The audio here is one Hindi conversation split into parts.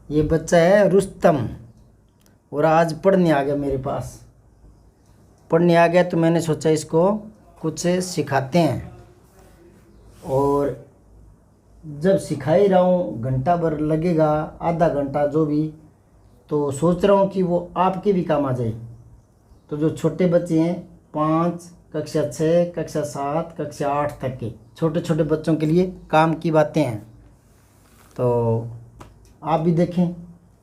ये बच्चा है रुस्तम, और आज पढ़ने आ गया मेरे पास। पढ़ने आ गया तो मैंने सोचा इसको कुछ सिखाते हैं, और जब सिखा ही रहा हूँ घंटा भर लगेगा, आधा घंटा जो भी, तो सोच रहा हूँ कि वो आपके भी काम आ जाए। तो जो छोटे बच्चे हैं 5, कक्षा 6, कक्षा 7, कक्षा 8 तक के छोटे छोटे बच्चों के लिए काम की बातें हैं, तो आप भी देखें।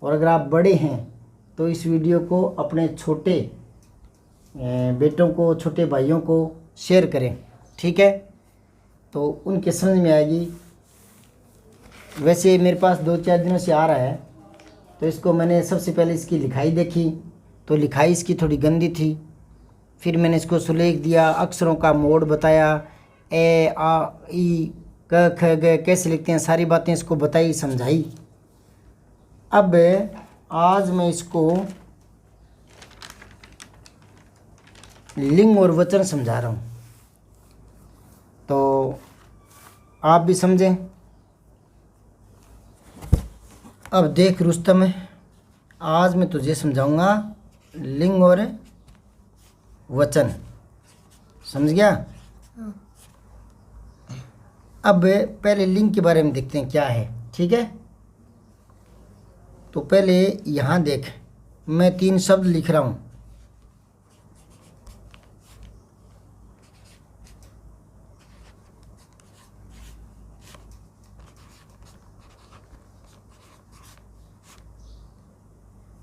और अगर आप बड़े हैं तो इस वीडियो को अपने छोटे बेटों को, छोटे भाइयों को शेयर करें, ठीक है, तो उनके समझ में आएगी। वैसे मेरे पास 2-4 दिनों से आ रहा है, तो इसको मैंने सबसे पहले इसकी लिखाई देखी, तो लिखाई इसकी थोड़ी गंदी थी। फिर मैंने इसको सुलेख दिया, अक्षरों का मोड़ बताया, ए आ ई क ख ग कैसे लिखते हैं, सारी बातें इसको बताई, समझाई। अब आज मैं इसको लिंग और वचन समझा रहा हूँ, तो आप भी समझें। अब देख रुस्तम, आज मैं तुझे समझाऊंगा लिंग और वचन, समझ गया? अब पहले लिंग के बारे में देखते हैं क्या है, ठीक है। तो पहले यहाँ देख, मैं 3 शब्द लिख रहा हूँ।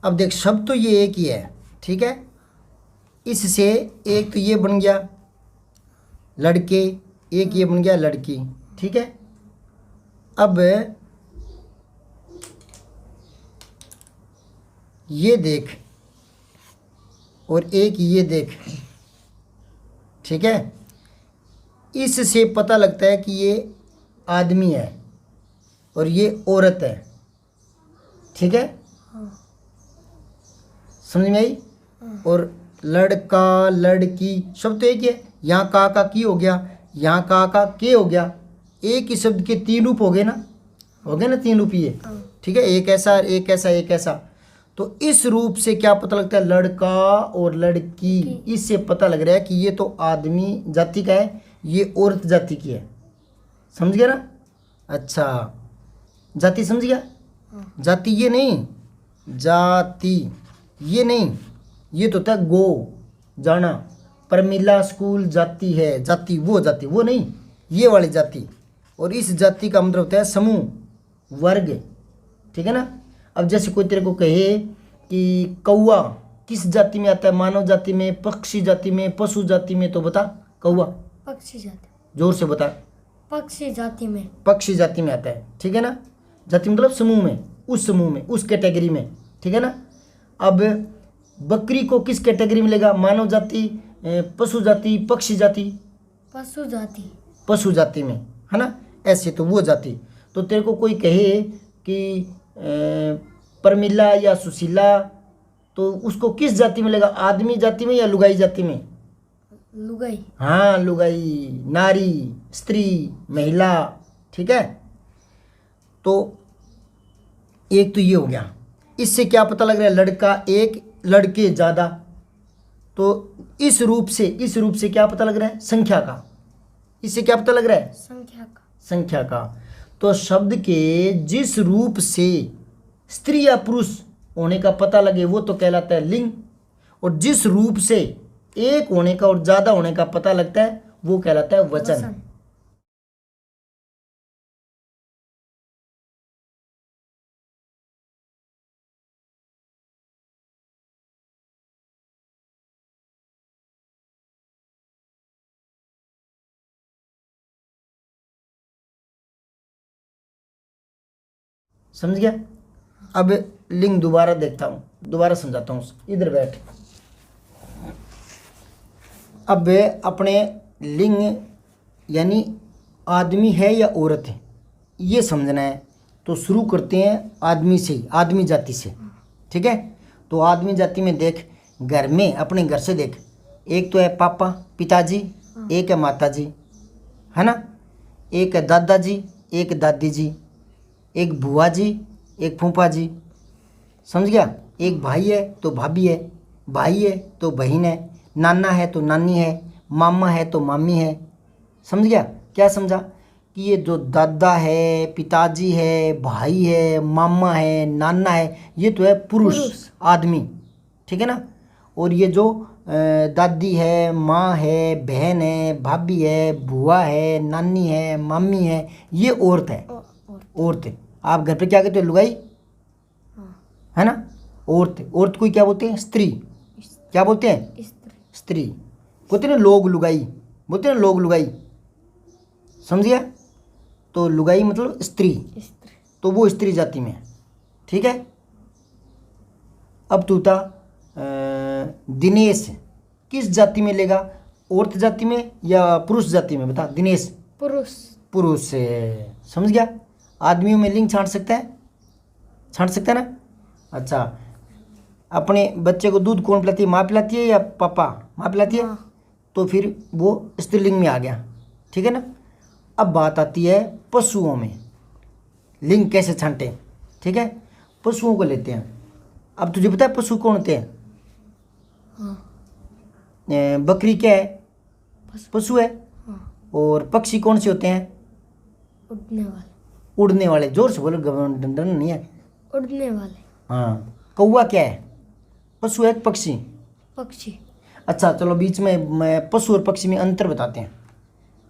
अब देख, शब्द तो ये एक ही है, ठीक है। इससे एक तो ये बन गया लड़के, एक ये बन गया लड़की, ठीक है। अब ये देख और एक ये देख, ठीक है। इससे पता लगता है कि ये आदमी है और ये औरत है, ठीक है, समझ में आई? और लड़का, लड़की शब्द तो एक ही है। यहाँ का की हो गया, यहाँ का के हो गया, एक ही शब्द के 3 रूप हो गए ना, हो गए ना 3 रूप ये, ठीक है। एक ऐसा, एक ऐसा, एक ऐसा। तो इस रूप से क्या पता लगता है, लड़का और लड़की, इससे पता लग रहा है कि ये तो आदमी जाति का है, ये औरत जाति की है, समझ गया ना? अच्छा, जाति समझ गया? जाति ये नहीं, जाति ये नहीं, ये तो था गो, जाना। प्रमिला स्कूल जाती है, जाति वो नहीं, ये वाली जाति। और इस जाति का मतलब होता है समूह, वर्ग, ठीक है ना। अब जैसे कोई तेरे को कहे कि कौवा किस जाति में आता है, मानव जाति में, पक्षी जाति में, पशु जाति में, तो बता। कौवा पक्षी जाति, जोर से बता। पक्षी जाति में, पक्षी जाति में आता है, ठीक है ना। जाति मतलब समूह में, उस समूह में, उस कैटेगरी में, ठीक है ना। अब बकरी को किस कैटेगरी में लेगा, मानव जाति, पशु जाति, पक्षी जाति, पशु जाति, पशु जाति में, है ना। ऐसे तो वो जाति। तो तेरे को कोई कहे कि प्रमिला या सुशीला, तो उसको किस जाति में लेगा, आदमी जाति में या लुगाई जाति में? लुगाई। हाँ, लुगाई, नारी, स्त्री, महिला, ठीक है। तो एक तो ये हो गया। इससे क्या पता लग रहा है, लड़का एक, लड़के ज़्यादा। तो इस रूप से क्या पता लग रहा है, संख्या का। इससे क्या पता लग रहा है, संख्या का, संख्या का। तो शब्द के जिस रूप से स्त्री या पुरुष होने का पता लगे वो तो कहलाता है लिंग, और जिस रूप से एक होने का और ज़्यादा होने का पता लगता है वो कहलाता है वचन। समझ गया? अब लिंग दोबारा देखता हूँ, दोबारा समझाता हूँ, इधर बैठ। अब अपने लिंग यानी आदमी है या औरत है ये समझना है, तो शुरू करते हैं आदमी से ही, आदमी जाति से, ठीक है। तो आदमी जाति में देख, घर में, अपने घर से देख, एक तो है पापा, पिताजी, एक है माताजी, है ना, एक है दादाजी, एक दादी जी, एक बुआ जी, एक फूफा जी, समझ गया? एक भाई है तो भाभी है, भाई है तो बहन है, नाना है तो नानी है, मामा है तो मामी है। समझ गया? क्या समझा? कि ये जो दादा है, पिताजी है, भाई है, मामा है, नाना है, ये तो है पुरुष पुरुष। आदमी, ठीक है ना। और ये जो दादी है, माँ है, बहन है, भाभी है, बुआ है, नानी है, मामी है, ये औरत है। और औरत है। आप घर पे क्या कहते हो? लुगाई, हाँ है ना। औरत, औरत को क्या बोलते हैं? स्त्री। क्या बोलते हैं? स्त्री। स्त्री। बोलते हैं ना लोग लुगाई, बोलते हैं ना लोग लुगाई। समझ गया? तो लुगाई मतलब स्त्री, स्त्री। तो वो स्त्री जाति में है, ठीक है। अब तू था दिनेश, किस जाति में लेगा? औरत जाति में या पुरुष जाति में? बता दिनेश। पुरुष। पुरुष से। समझ गया? आदमियों में लिंग छांट सकता है, छांट सकता है ना। अच्छा, अपने बच्चे को दूध कौन पिलाती है? माँ पिलाती है या पापा? माँ पिलाती है। हाँ। तो फिर वो स्त्रीलिंग में आ गया, ठीक है ना। अब बात आती है पशुओं में, लिंग कैसे छांटे, ठीक है। पशुओं को लेते हैं। अब तुझे पता है पशु कौन होते हैं? हाँ। बकरी क्या है? पशु है। हाँ। और पक्षी कौन से होते हैं? उड़ने वाले। उड़ने वाले। जोर से बोलो, डर नहीं है। उड़ने वाले। हाँ। कौवा क्या है? पशु है, पक्षी? पक्षी। अच्छा चलो, बीच में मैं पशु और पक्षी में अंतर बताते हैं।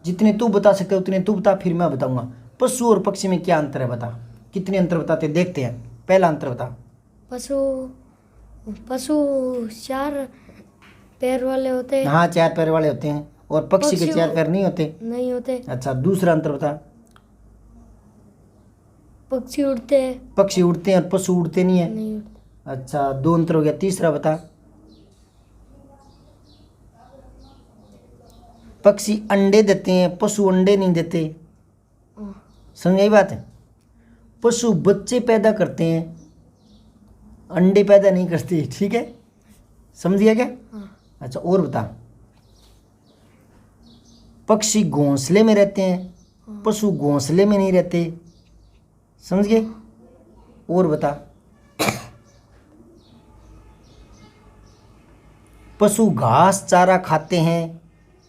जितने तू बता सकते हो उतने तू बता, फिर मैं बताऊंगा। पशु और पक्षी में क्या अंतर है, बता। कितने अंतर बताते हैं, देखते हैं। पहला अंतर बता। पशु पशु 4 पैर वाले होते हैं। हाँ, 4 पैर वाले होते हैं। और पक्षी के पक्षी 4 पैर नहीं होते। नहीं होते। अच्छा, दूसरा अंतर बता। पक्षी उड़ते हैं। पक्षी उड़ते हैं और पशु उड़ते नहीं है। नहीं उड़ते। अच्छा, 2 अंतर हो गया। तीसरा बता। पक्षी अंडे देते हैं, पशु अंडे नहीं देते। हाँ। समझ आई बात है? पशु बच्चे पैदा करते हैं, अंडे पैदा नहीं करते, ठीक है। समझ गया क्या? हाँ। अच्छा, और बता। पक्षी घोंसले में रहते हैं, पशु घोंसले में नहीं रहते। समझ गए? और बता। पशु घास चारा खाते हैं,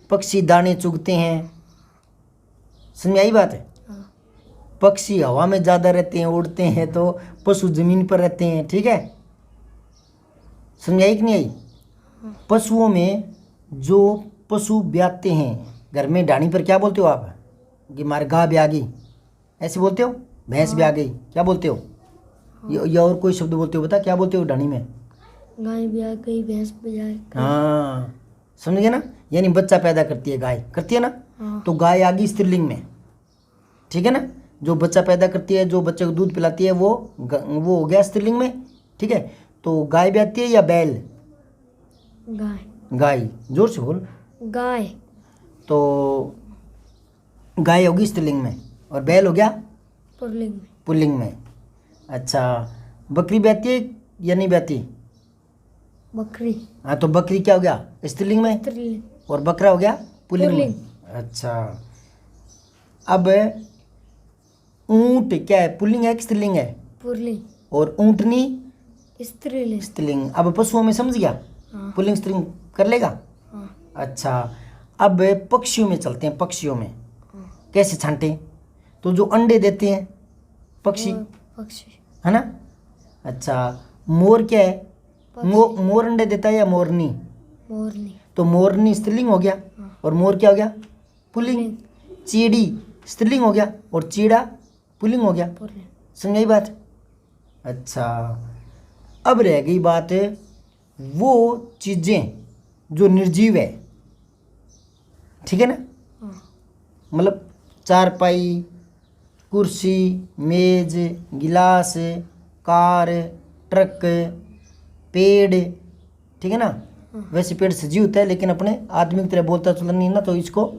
पक्षी दाने चुगते हैं। समझ में आई बात है? हाँ। पक्षी हवा में ज़्यादा रहते हैं, उड़ते हैं, तो पशु जमीन पर रहते हैं, ठीक है। समझ आई कि नहीं आई? पशुओं में जो पशु ब्याते हैं घर में, डाणी पर क्या बोलते हो आप? कि मारे गाय ब्याह गई, ऐसे बोलते हो? भैंस ब्याह गई, क्या बोलते हो? या और कोई शब्द बोलते हो? बता क्या बोलते हो डाणी में? गाय भी आ गई, भैंस भी आ गई। हाँ, समझ गए ना। यानी बच्चा पैदा करती है गाय, करती है ना। हाँ। तो गाय आ गई स्त्रीलिंग में, ठीक है ना। जो बच्चा पैदा करती है, जो बच्चे को दूध पिलाती है, वो हो गया स्त्रीलिंग में, ठीक है। तो गाय ब्याती है या बैल? गाय। गाय। जोर से बोल। गाय। तो गाय होगी स्त्रीलिंग में और बैल हो गया पुल्लिंग में। पुल्लिंग में। अच्छा, बकरी ब्याती है या नहीं ब्याती? बकरी। हाँ, तो बकरी क्या हो गया स्त्रीलिंग में, स्त्रीलिंग। और बकरा हो गया पुल्लिंग में। पुल्लिंग। अच्छा, अब ऊंट क्या है, पुल्लिंग है कि स्त्रीलिंग है? पुल्लिंग। और ऊंटनी स्त्रीलिंग। स्त्रीलिंग। अब पशुओं में समझ गया? हाँ। पुल्लिंग स्त्रीलिंग कर लेगा। हाँ। अच्छा, अब पक्षियों में चलते हैं। पक्षियों में हाँ। कैसे छांटे? तो जो अंडे देते हैं पक्षी, और पक्षी। है ना। अच्छा, मोर क्या है? पक्षी। मोर अंडे देता है या मोरनी? मोरनी। तो मोरनी स्त्रीलिंग हो गया, हाँ। और मोर क्या हो गया? पुल्लिंग। चीड़ी स्त्रीलिंग हो गया, और चीड़ा पुल्लिंग हो गया। पुल्लिंग। समझ आई बात? अच्छा, अब रह गई बात वो चीज़ें जो निर्जीव है, ठीक है ना। हाँ। मतलब चारपाई, कुर्सी, मेज, गिलास, कार, ट्रक, पेड़, ठीक है ना। वैसे पेड़ सजीव होता है, लेकिन अपने आदमी की तरह बोलता चलता नहीं ना, तो इसको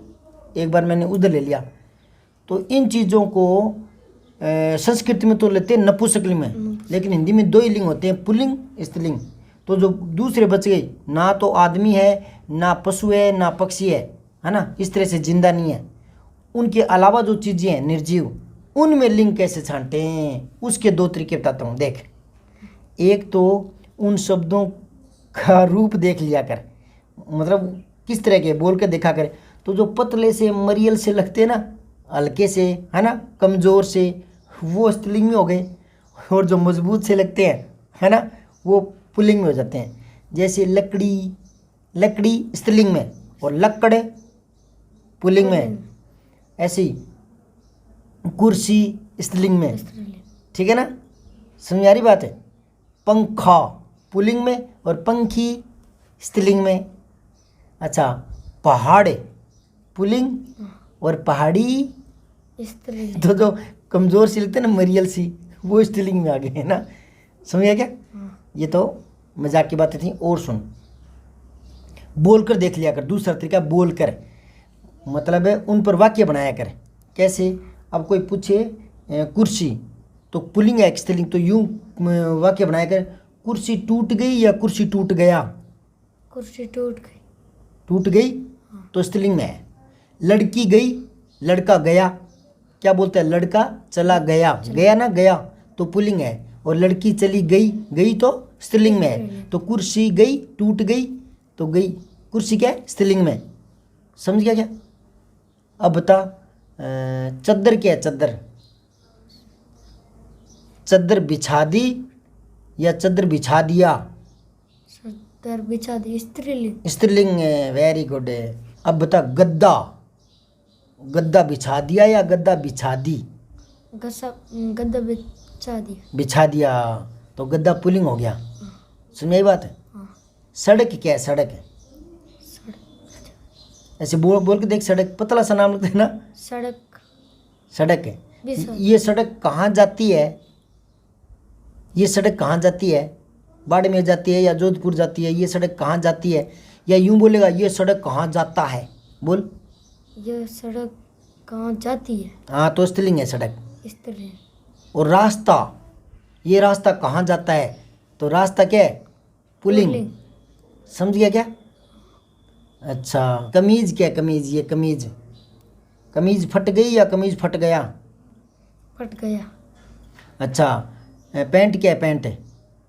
एक बार मैंने उधर ले लिया। तो इन चीज़ों को संस्कृत में तो लेते हैं नपुंसकलिंग में, लेकिन हिंदी में 2 ही लिंग होते हैं, पुल्लिंग स्त्रीलिंग। तो जो दूसरे बच गए, ना तो आदमी है, ना पशु है, ना पक्षी है ना, इस तरह से जिंदा नहीं है। उनके अलावा जो चीज़ें हैं निर्जीव, उनमें लिंग कैसे छांटे हैं, उसके 2 तरीके बताता हूँ। देख, एक तो उन शब्दों का रूप देख लिया कर, मतलब किस तरह के बोल के देखा कर। तो जो पतले से मरियल से लगते हैं ना, हल्के से, है ना, कमज़ोर से, वो स्त्रीलिंग में हो गए। और जो मजबूत से लगते हैं, है ना, वो पुल्लिंग में हो जाते हैं। जैसे लकड़ी, लकड़ी स्त्रीलिंग में, और लक्कड़ पुल्लिंग में। ऐसे ही कुर्सी स्त्रीलिंग में, स्त्रीलिंग। ठीक है ना, समझ आ रही बात है। पंखा पुल्लिंग में और पंखी स्त्रीलिंग में। अच्छा, पहाड़ पुल्लिंग और पहाड़ी, स्त्रीलिंग। तो जो कमज़ोर सी लगते हैं ना, मरियल सी, वो स्त्रीलिंग में आ गए, है ना। समझ आ क्या। ये तो मजाक की बातें थी। और सुन, बोलकर देख लिया कर। दूसरा तरीका बोलकर, मतलब है उन पर वाक्य बनाया कर। कैसे, अब कोई पूछे कुर्सी, तो पुल्लिंग है स्त्रीलिंग, तो यूं वाक्य बनाया कर, कुर्सी टूट गई या कुर्सी टूट गया। कुर्सी टूट गई। टूट गई तो स्त्रीलिंग में है। लड़की गई, लड़का गया, क्या बोलते हैं, लड़का चला गया, गया ना, गया तो पुल्लिंग है। और लड़की चली गई, गई तो स्त्रीलिंग में है। तो कुर्सी गई, टूट गई, तो गई कुर्सी क्या है, स्त्रीलिंग में। समझ गया क्या। अब बता, चद्दर क्या है, चद्दर, चद्दर बिछा दी या चद्दर बिछा दिया। चादर बिछा दी, स्त्रीलिंग। स्त्रीलिंग है, वेरी गुड। अब बता, गद्दा, गद्दा बिछा दिया या गद्दा बिछा दी। गद्दा बिछा दिया। बिछा दिया तो गद्दा पुल्लिंग हो गया। समझ आई बात है। हाँ। सड़क क्या है, सड़क, ऐसे बोल बोल के देख, सड़क पतला सा नाम लगता है ना, सड़क। सड़क है। बिछा। ये सड़क कहाँ जाती है, ये सड़क कहाँ जाती है, बाड़मेर जाती है या जोधपुर जाती है, ये सड़क कहाँ जाती है। या यूं बोलेगा, ये सड़क कहाँ जाता है, बोल। यह सड़क कहाँ जाती है, हाँ, तो स्त्रीलिंग है सड़क। स्त्रीलिंग। और रास्ता, ये रास्ता कहाँ जाता है, तो रास्ता क्या है, पुल्लिंग। पुल्लिंग। समझ गया क्या। अच्छा, कमीज क्या है, कमीज, ये कमीज, कमीज फट गई या कमीज फट गया। फट गया। अच्छा, पैंट क्या है, पैंट,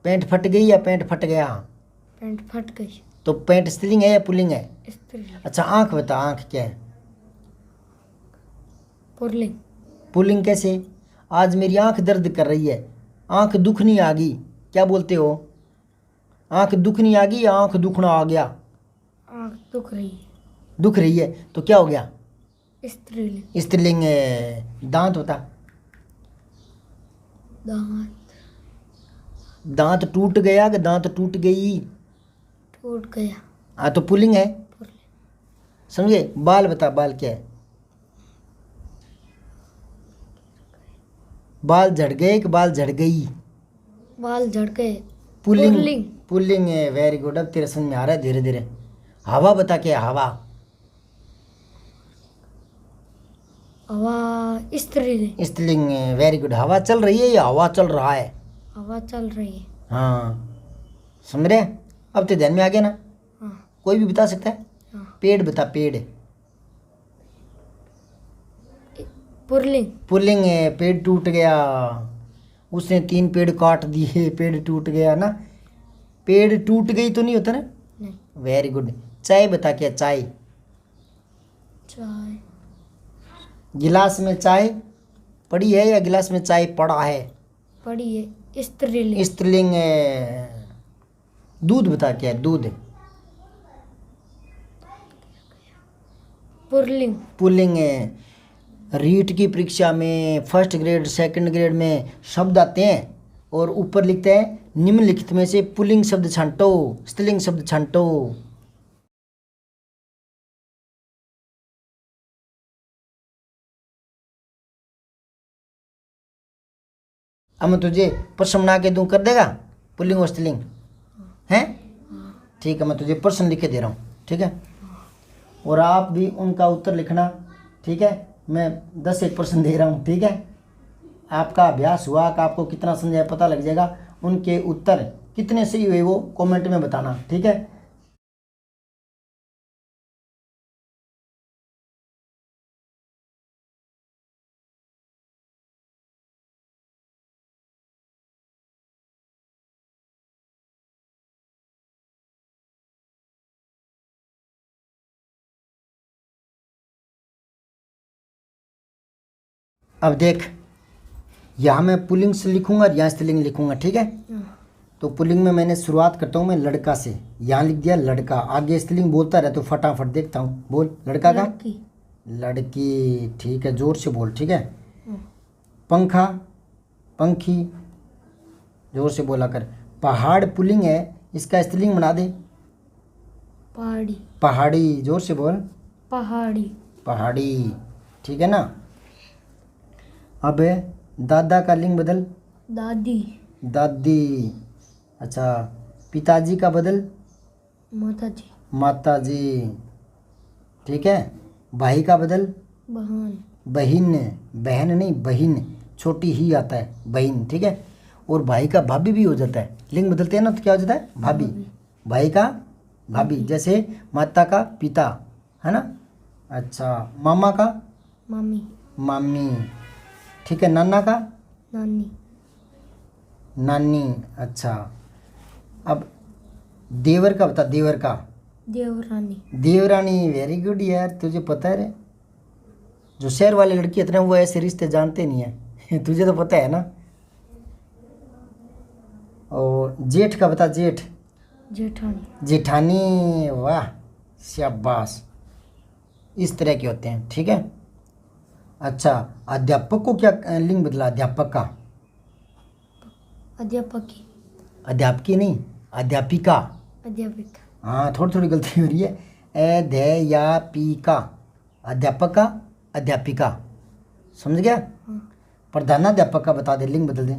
पैंट फट गई या पैंट फट गया। पैंट फट गई। तो पैंट स्त्रीलिंग है या पुल्लिंग है। स्त्रीलिंग। अच्छा, आँख बता, आँख क्या है, पुल्लिंग। पुल्लिंग कैसे। आज मेरी आँख दर्द कर रही है, आँख दुखनी आ गई, क्या बोलते हो, आँख दुखनी आ गई या आँख दुखना आ गया। आँख दुख रही है, दुख रही है तो क्या हो गया, स्त्रीलिंग। स्त्रीलिंग है। दांत बता, दांत दांत टूट गया कि दांत टूट गई। टूट गया। हाँ, तो पुल्लिंग है। पुल्लिंग। समझे। बाल बता, बाल क्या है, बाल झड़ गए कि बाल झड़ गई। बाल झड़ गए। Pulling, pulling. पुल्लिंग है, वेरी गुड। अब तेरे समझ में आ रहा है धीरे धीरे। हवा बता क्या है, हवा, हवा, स्त्रीलिंग। स्त्रीलिंग है, वेरी गुड। हवा चल रही है या हवा चल रहा है। हवा चल रही है। हाँ, समझ रहे। अब तो ध्यान में आ गया ना। हाँ। कोई भी बता सकता है। हाँ। पेड़ बता, पेड़, पुल्लिंग। पुल्लिंग है, पेड़ टूट गया, उसने 3 पेड़ काट दिए, पेड़ टूट गया ना। पेड़ टूट गई तो नहीं होता ना। नहीं। Very good. चाय बता क्या, चाय, चाय। गिलास में चाय पड़ी है या गिलास में चाय पड़ा है। पड़ी है, स्त्रीलिंग। स्त्रीलिंग है। दूध बता क्या है, दूध, पुल्लिंग। पुल्लिंग है। रीट की परीक्षा में फर्स्ट ग्रेड सेकंड ग्रेड में शब्द आते हैं और ऊपर लिखते हैं निम्नलिखित में से पुल्लिंग शब्द छांटो, स्त्रीलिंग शब्द छांटो। अब मैं तुझे प्रश्न बना के दूं, कर देगा, पुल्लिंग और स्त्रीलिंग हैं। ठीक है, मैं तुझे प्रश्न लिख के दे रहा हूँ, ठीक है, और आप भी उनका उत्तर लिखना, ठीक है। मैं 10 एक प्रश्न दे रहा हूँ, ठीक है। आपका अभ्यास हुआ कि आपको कितना समझाया पता लग जाएगा। उनके उत्तर कितने सही हुए वो कमेंट में बताना, ठीक है। अब देख, यहाँ मैं पुल्लिंग से लिखूंगा और यहाँ स्त्रीलिंग लिखूंगा, ठीक है। तो पुल्लिंग में मैंने शुरुआत करता हूँ मैं लड़का से, यहाँ लिख दिया लड़का, आगे स्त्रीलिंग बोलता रहे तो फटाफट देखता हूँ। बोल लड़का का, लड़की, लड़की, ठीक है, जोर से बोल, ठीक है। पंखा, पंखी, जोर से बोला कर। पहाड़ पुल्लिंग है, इसका स्त्रीलिंग बना दे। पहाड़ी, पहाड़ी, जोर से बोल। पहाड़ी, पहाड़ी, ठीक है ना। अब दादा का लिंग बदल। दादी, दादी। अच्छा, पिताजी का बदल। माताजी, माताजी, ठीक है। भाई का बदल। बहन, बहिन, बहन नहीं बहिन, छोटी ही आता है बहिन, ठीक है। और भाई का भाभी भी हो जाता है, लिंग बदलते हैं ना तो क्या हो जाता है, भाभी। भाई का भाभी, जैसे माता का पिता, है ना। अच्छा, मामा का मामी, मामी, ठीक है। नाना का नानी, नानी। अच्छा, अब देवर का बता, देवर का। देवरानी, देवरानी, वेरी गुड यार, तुझे पता है रे। जो शहर वाले लड़की इतने वो ऐसे रिश्ते जानते नहीं है तुझे तो पता है ना। और जेठ का बता, जेठ। जेठानी, जेठानी, वाह शाबाश, इस तरह के होते हैं, ठीक है। अच्छा, अध्यापक को क्या लिंग बदला, अध्यापक का। अध्यापकी, अध्यापकी नहीं, अध्यापिका। अध्यापिका, हाँ, थोड़ी थोड़ी गलती हो रही है। अध्यापिका, अध्यापक का, अध्यापिका, समझ गया। प्रधानाध्यापक का बता दे, लिंग बदल दे।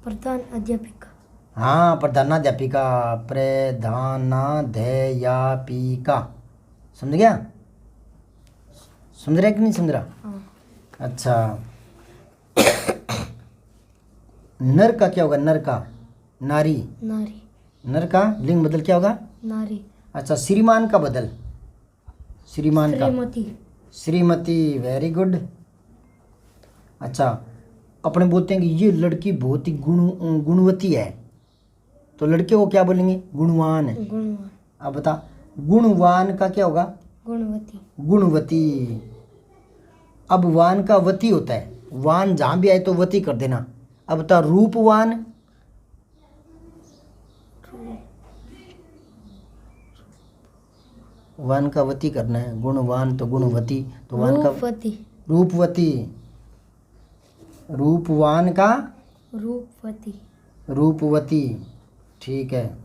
प्रधान अध्यापिका, हाँ, प्रधानाध्यापिका, प्रधानाध्यापिका, समझ गया। समझ रहा है कि नहीं समझ रहा। हाँ, अच्छा, नर का क्या होगा, नर का। नारी, नारी, नर का लिंग बदल क्या होगा, नारी, अच्छा। श्रीमान का बदल, श्रीमान का। Shrimati, Shrimati, very good. अच्छा, अपने बोलते हैं कि ये लड़की बहुत ही गुणवती है, तो लड़के को क्या बोलेंगे, गुणवान है। गुणवान, अब बता, गुणवान का क्या होगा, गुणवती, गुणवती। अब वान का वती होता है, वान जहाँ भी आए तो वती कर देना। अब बता, रूपवान। वान का वती करना है, गुणवान तो गुणवती, तो वान का रूपवती, रूपवती। रूपवान का रूपवती, रूपवती, ठीक है।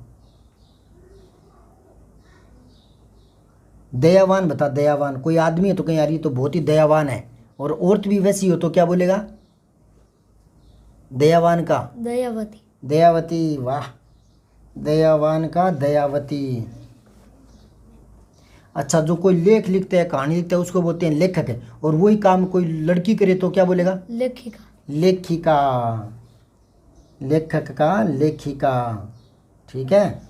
दयावान बता, दयावान, कोई आदमी है तो कहीं आ रही है तो बहुत ही दयावान है, और औरत भी वैसी हो तो क्या बोलेगा, दयावान का। दयावती, दयावती, वाह, दयावान का दयावती। अच्छा, जो कोई लेख लिखता है, कहानी लिखता है, उसको बोलते हैं लेखक है, और वही काम कोई लड़की करे तो क्या बोलेगा, लेखिका, लेखिका। लेखक का लेखिका, ठीक है।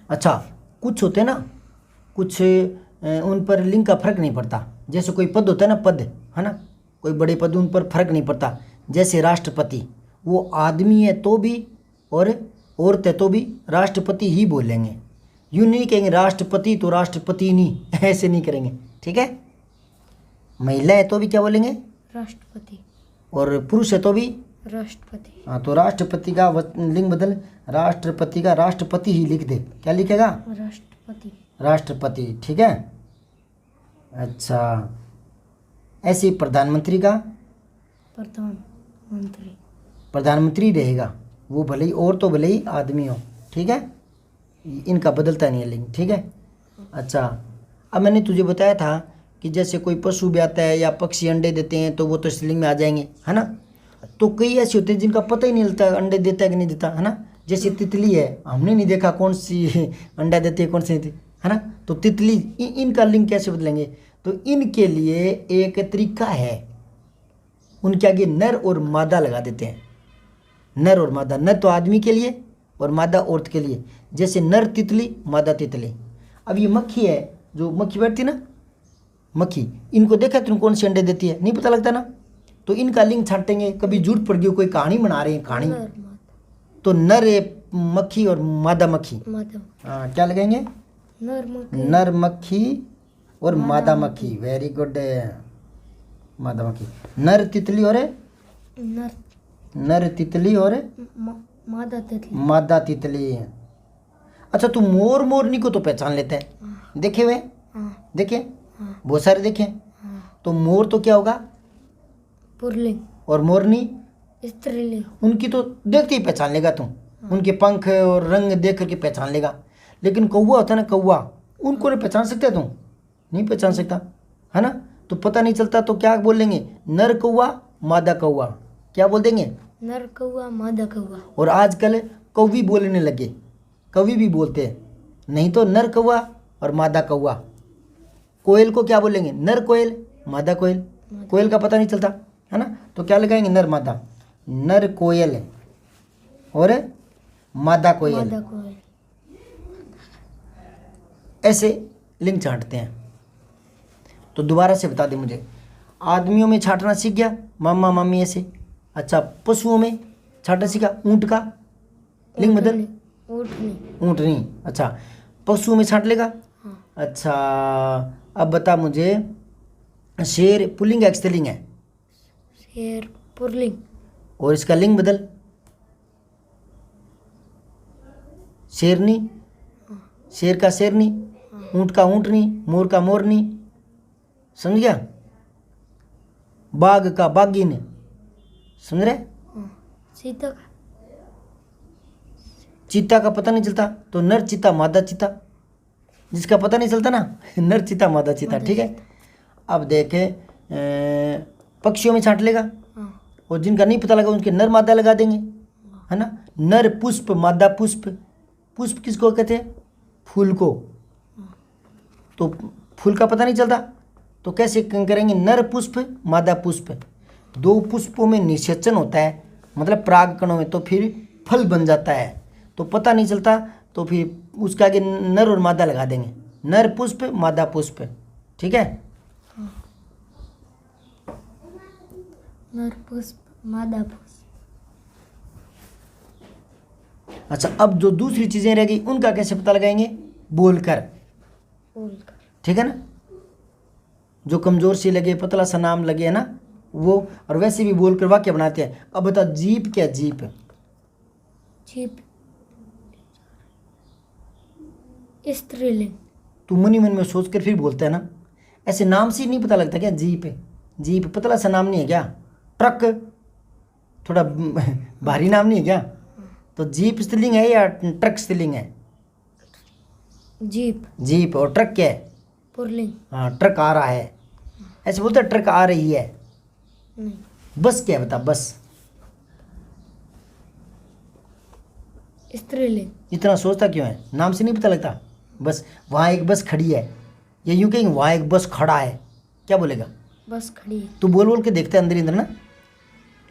अच्छा, कुछ होते हैं ना, कुछ उन पर लिंग का फर्क नहीं पड़ता। जैसे कोई पद होता है ना, पद, है ना, कोई बड़े पद, उन पर फर्क नहीं पड़ता। जैसे राष्ट्रपति, वो आदमी है तो भी और औरत है तो भी राष्ट्रपति ही बोलेंगे। यूँ नहीं कहेंगे राष्ट्रपति तो राष्ट्रपति नहीं ऐसे नहीं करेंगे, ठीक है। महिला है तो भी क्या बोलेंगे, राष्ट्रपति, और पुरुष है तो भी राष्ट्रपति। हाँ, तो राष्ट्रपति का लिंग बदल, राष्ट्रपति का राष्ट्रपति ही लिख दे, क्या लिखेगा, राष्ट्रपति, राष्ट्रपति, ठीक है। अच्छा, ऐसे ही प्रधानमंत्री का, प्रधानमंत्री, प्रधानमंत्री रहेगा, वो भले ही और तो भले ही आदमी हो, ठीक है। इनका बदलता नहीं है लिंग, ठीक है। अच्छा, अब मैंने तुझे बताया था कि जैसे कोई पशु भी आता है या पक्षी अंडे देते हैं तो वो तो स्त्रीलिंग में आ जाएंगे, है ना। तो कई ऐसे होते हैं जिनका पता ही नहीं लगता अंडे देता है कि नहीं देता, है ना। जैसे तितली है, हमने नहीं देखा कौन सी अंडा देती है कौन सी देती है ना। तो तितली, इनका लिंग कैसे बदलेंगे, तो इनके लिए एक तरीका है, उनके आगे नर और मादा लगा देते हैं। नर और मादा, नर तो आदमी के लिए और मादा औरत के लिए। जैसे नर तितली, मादा तितली। अब ये मक्खी है, जो मक्खी बैठती ना, मक्खी, इनको देखा तुम कौन सी अंडे देती है, नहीं पता लगता ना। तो इनका लिंग छाटेंगे, कभी जरूरत पड़ गई, कोई कहानी बना रहे हैं, कहानी, नर, मादा, तो नर मक्खी और मादा मक्खी। मादा हाँ, क्या लगाएंगे? नर मक्खी नर मक्खी और मादा मक्खी। Very good. मादा मक्खी। नर तितली और नर नर तितली और मादा तितली। मादा तितली। अच्छा, तू मोर मोरनी को तो पहचान लेते हैं, देखे हुए? हाँ देखे? हाँ बहुत सारे देखे। हाँ। तो मोर तो क्या होगा? पुल्लिंग। और मोरनी? स्त्रीलिंग। उनकी तो देखते ही पहचान लेगा तू, उनके पंख और रंग देख करके पहचान लेगा। लेकिन कौवा होता है ना, कौवा, उनको नहीं पहचान सकते तू? नहीं पहचान सकता, है ना? तो पता नहीं चलता तो क्या बोल देंगे? नर कौवा, मादा कौवा। क्या बोल देंगे? नर कौवा, मादा कौवा। और आजकल कौवी बोलने लगे, कवि भी बोलते हैं, नहीं तो नर कौवा और मादा कौवा। कोयल को क्या बोलेंगे? नर कोयल, मादा कोयल। कोयल का पता नहीं चलता, है ना? तो क्या लगाएंगे? नर मादा। नर कोयल और मादा कोयल। मादा कोयल। ऐसे लिंग छांटते हैं। तो दोबारा से बता दे मुझे, आदमियों में छांटना सीख गया, मामा मामी ऐसे। अच्छा, पशुओं में छांटना सीखा, ऊंट का लिंग बदल। ऊँटनी। ऊँटनी। अच्छा, पशुओं में छांट लेगा। हाँ। अच्छा, अब बता मुझे, शेर पुल्लिंग है स्त्रीलिंग है? शेर पुल्लिंग। और इसका लिंग बदल। शेरनी, शेर का शेरनी, ऊँट का ऊँटनी, मोर का मोरनी। समझ गया? बाघ का बाघिन। समझ रहे? हाँ। सीता का चीता का पता नहीं चलता तो नर चीता, मादा चीता। जिसका पता नहीं चलता ना, नर चीता, मादा चीता। ठीक है? अब देखे, पक्षियों में छांट लेगा। हाँ। और जिनका नहीं पता लगा उनके नर मादा लगा देंगे, है ना? नर पुष्प, मादा पुष्प। पुष्प किसको कहते हैं? फूल को। तो फूल का पता नहीं चलता तो कैसे करेंगे? नर पुष्प, मादा पुष्प। दो पुष्पों में निषेचन होता है, मतलब परागकणों में, तो फिर फल बन जाता है। तो पता नहीं चलता तो फिर उसके आगे नर और मादा लगा देंगे, नर पुष्प, मादा पुष्प। ठीक है? नर पुष्प, मादा पुष्प। अच्छा, अब जो दूसरी चीजें रह गई उनका कैसे पता लगाएंगे? बोलकर। बोलकर। ठीक है ना? जो कमजोर सी लगे, पतला सा नाम लगे, है ना, वो। और वैसे भी बोलकर वाक्य बनाते हैं। अब बता, जीप क्या? जीप जीप स्त्रीलिंग। तू मन ही मन में सोच कर फिर बोलता है ना, ऐसे नाम से ही नहीं पता लगता क्या? जीप, जीप पतला सा नाम नहीं है क्या? ट्रक थोड़ा भारी नाम नहीं है क्या? तो जीप स्त्रीलिंग है या ट्रक स्त्रीलिंग है? जीप। जीप। और ट्रक क्या है? पुल्लिंग। हाँ, ट्रक आ रहा है, ऐसे बोलते हैं, ट्रक आ रही है। नहीं। बस क्या है बता? बस। स्त्रीलिंग। इतना सोचता क्यों है? नाम से नहीं पता लगता? बस, वहाँ एक बस खड़ी है, या यूं कहेंगे वहाँ एक बस खड़ा है। क्या बोलेगा? बस खड़ी है। तू बोल बोल के देखता है अंदर ही अंदर ना,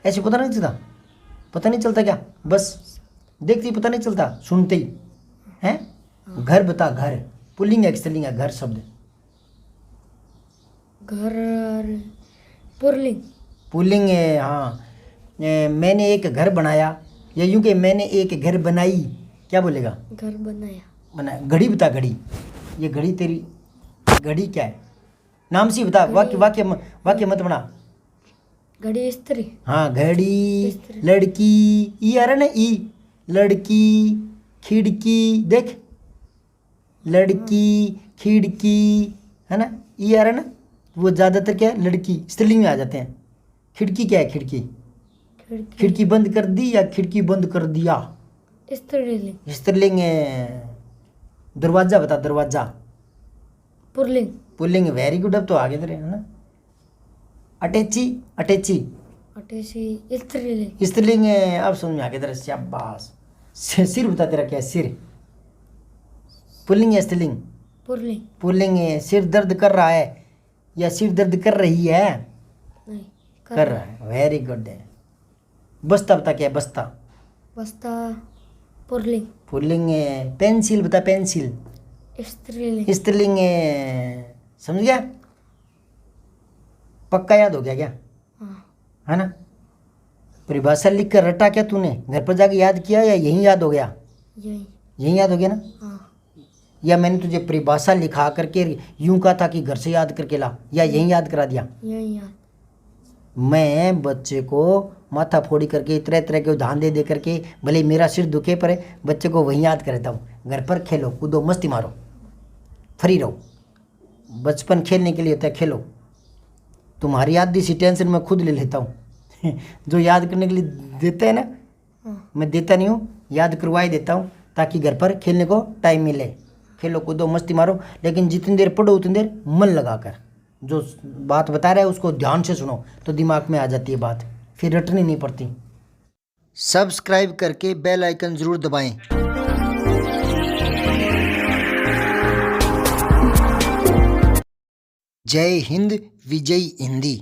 ऐसे पता नहीं चलता? पता नहीं चलता क्या? बस देखते ही पता नहीं चलता, सुनते ही हैं? घर बता, घर पुल्लिंग है स्त्रीलिंग है? घर शब्द घर पुल्लिंग। पुल्लिंग है। हाँ, मैंने एक घर बनाया, या यूं कि मैंने एक घर बनाई। क्या बोलेगा? घर बनाया। बनाया। घड़ी बता, घड़ी। ये घड़ी तेरी घड़ी क्या है? नाम से ही बता, वाक्य वाक्य वाक्य मत बना। घड़ी स्त्री। हाँ, घड़ी, स्त्री। लड़की, ई आ रहा ना, ई। लड़की, खिड़की, देख, लड़की, खिड़की, है ना, ई आ रहा ना। वो ज़्यादातर क्या है? लड़की स्त्रीलिंग में आ जाते हैं। खिड़की क्या है? खिड़की। खिड़की खिड़की बंद कर दी या खिड़की बंद कर दिया? स्त्रीलिंग। स्त्रीलिंग है। दरवाजा बता, दरवाजा। पुल्लिंग। पुल्लिंग। वेरी गुड, अब तो आगे तेरे, है ना? अटैची, अटैची अटेची स्त्रीलिंग। स्त्रीलिंग है। अब समझ में आ गया तेरा, शाबाश। सिर बता, तेरा क्या है? सिर। पुल्लिंग या स्त्रीलिंग? पुल्लिंग। पुल्लिंग है। सिर दर्द कर रहा है या सिर दर्द कर रही है? नहीं। कर रहा है। वेरी गुड है। बस्ता बता, क्या है? बस्ता। बस्ता पुल्लिंग। पुल्लिंग है। पेंसिल बता, पेंसिल स्त्रीलिंग। स्त्रीलिंग है। समझ गया? पक्का याद हो गया क्या? हाँ। है ना? परिभाषा लिख कर रटा क्या तूने? घर पर जाके याद किया या यहीं याद हो गया? यही। यही याद हो गया ना? हाँ। या मैंने तुझे परिभाषा लिखा करके यूं कहा था कि घर से याद करके ला, या यही याद करा दिया? यही याद। मैं बच्चे को माथा फोड़ी करके तरह तरह के उदाहरण दे दे करके, भले मेरा सिर दुखे पर बच्चे को वही याद करता हूँ। घर पर खेलो कूदो मस्ती मारो, फ्री रहो। बचपन खेलने के लिए होता है, खेलो। तुम्हारी आधी सी टेंशन मैं खुद ले लेता हूँ जो याद करने के लिए देते हैं ना, हाँ। मैं देता नहीं हूँ, याद करवाई देता हूँ ताकि घर पर खेलने को टाइम मिले। खेलो कूदो मस्ती मारो, लेकिन जितनी देर पढ़ो उतनी देर मन लगाकर। जो बात बता रहा है उसको ध्यान से सुनो तो दिमाग में आ जाती है बात, फिर रटनी नहीं पड़ती। सब्सक्राइब करके बेल आइकन ज़रूर दबाएं। जय हिंद, विजय हिंदी।